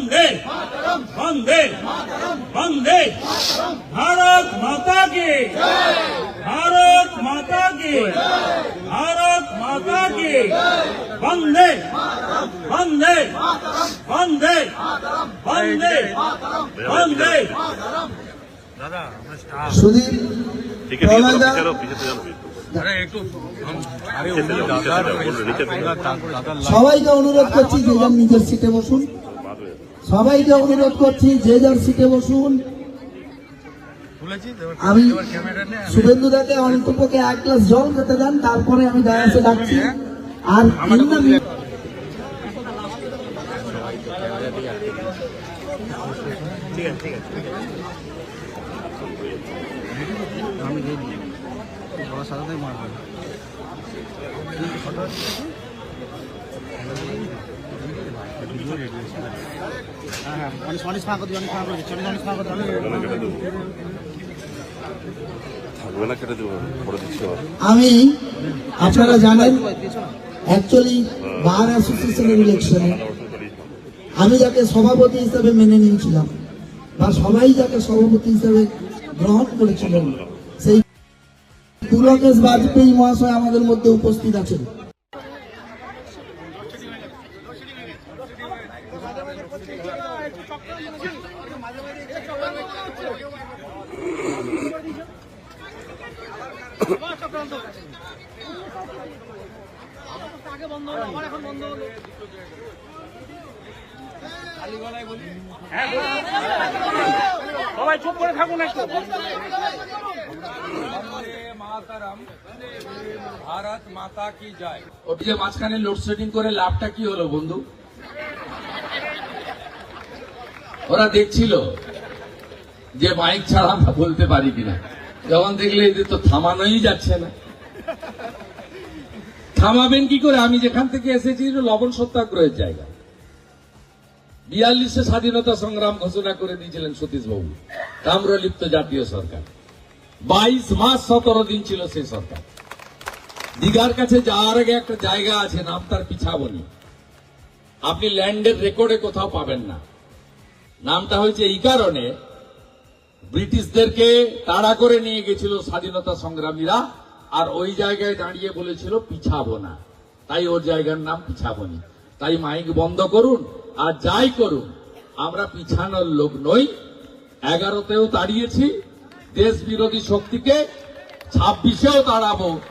वंदे वंदे वंदे भारत माता की भारत माता की भारत माता की वंदे वंदे वंदे वंदे वंदे सुधीर সবাইকে অনুরোধ করছি যে যার নিজের সিটে বসুন। সবাইকে অনুরোধ করছি যে যার সিটে বসুন। আমি শুভেন্দুদাকে অন্তপক্ষে এক গ্লাস জল খেতে দেন, তারপরে আমি ডায়াসে ডাকছি। আর আমি বড় সাদাতে মারব আমি আপনারা জানেন অ্যাকচুয়ালি বার অ্যাসোসিয়েশনের ইলেকশনে আমি যাকে সভাপতি হিসেবে মেনে নিয়েছিলাম বা সবাই যাকে সভাপতি হিসেবে গ্রহণ করেছিলেন, সেই পুলকেশ বাজপেয়ী মহাশয় আমাদের মধ্যে উপস্থিত আছেন। সবাই চুপ করে থাকুন একটু। ভারত মাতা কি জয়। ওটি যে মাঝখানে লোডশেডিং করে লাভটা কি হলো বন্ধু? ওরা দেখছিল যে মাইক ছাড়া আমরা বলতে পারি কিনা। যখন দেখলে এদের তো থামানোই যাচ্ছে না, থামাবেন কি করে? আমি যেখান থেকে এসেছি লবণ সত্যাগ্রহের জায়গা। 42-এ স্বাধীনতা সংগ্রাম ঘোষণা করে দিয়েছিলেন সতীশবাবু, তাম্রলিপ্ত জাতীয় সরকার। 22 মাস 17 দিন ছিল সেই সরকার। দীঘার কাছে যাওয়ার আগে একটা জায়গা আছে, নাম তার পিছাবনি। আপনি ল্যান্ডের রেকর্ডে কোথাও পাবেন না। নামটা হয়েছে এই কারণে, ব্রিটিশদেরকে তাড়া করে নিয়ে গেছিল স্বাধীনতা সংগ্রামীরা, আর ওই জায়গায় দাঁড়িয়ে বলেছিল পিছাবো না, তাই ওর জায়গার নাম পিছাবনি। তাই মাইক বন্ধ করুন আর যাই করুন, আমরা পিছানোর লোক নই। 11তেও তাড়িয়েছি দেশ বিরোধী শক্তিকে, 26এও তাড়াবো।